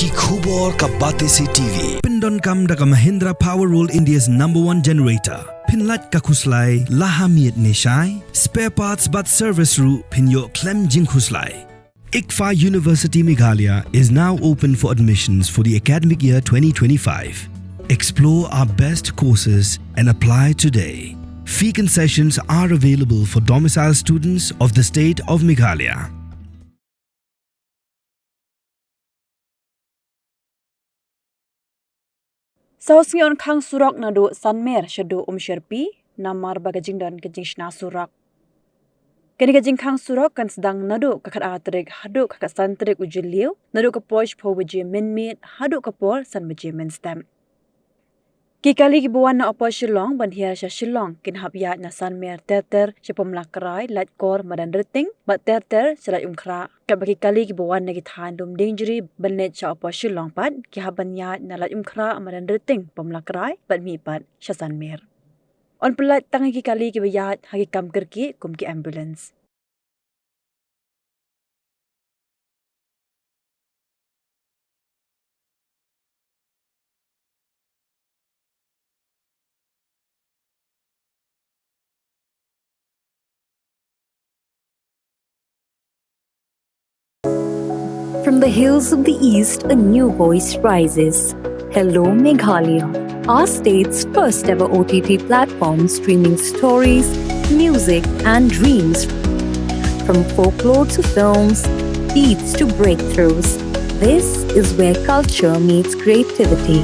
Ki khubor ka bate se TV. Pindon kam da ka Mahindra Power Roll India's #1 generator. Pinlat ka khuslai laha Miet nishai. Spare parts but service ru pinyo klem jing khuslai. ICFA University Meghalaya is now open for admissions for the academic year 2025. Explore our best courses and apply today. Fee concessions are available for domicile students of the state of Meghalaya. Sausngion Khang Surok nadu sanmer shadu Umshyrpi namar bagajing dan kejing shna Surok. Kini kejing Khang Surok kan sedang nadu kakat atrik hadu kakat santrik ujiliu nadu kaposh po wajib minmit hadu kapor san wajib minstem. Kikali kibuan na opo Shillong banhiar sya Shillong kin hapya na sanmer terter sya pemlakarai lat kor madan riting bat terter sya umkra kabaki kali kibuan na githan dum dingjuri banet sya opo Shillong pat ki habanya na lat umkra madan riting pemlakarai bat mi pat sya sanmer. On pelat tangi kikali kibayat hagi kam kerki kum ki ambulance. From the hills of the east, a new voice rises. Hello, Meghalaya, our state's first ever OTT platform streaming stories, music, and dreams. From folklore to films, beats to breakthroughs, this is where culture meets creativity.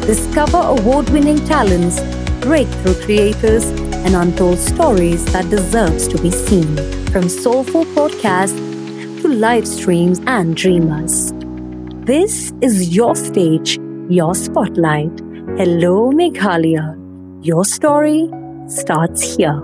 Discover award-winning talents, breakthrough creators, and untold stories that deserves to be seen. From soulful podcasts to live streams and dreamers. This is your stage, your spotlight. Hello, Meghalaya. Your story starts here.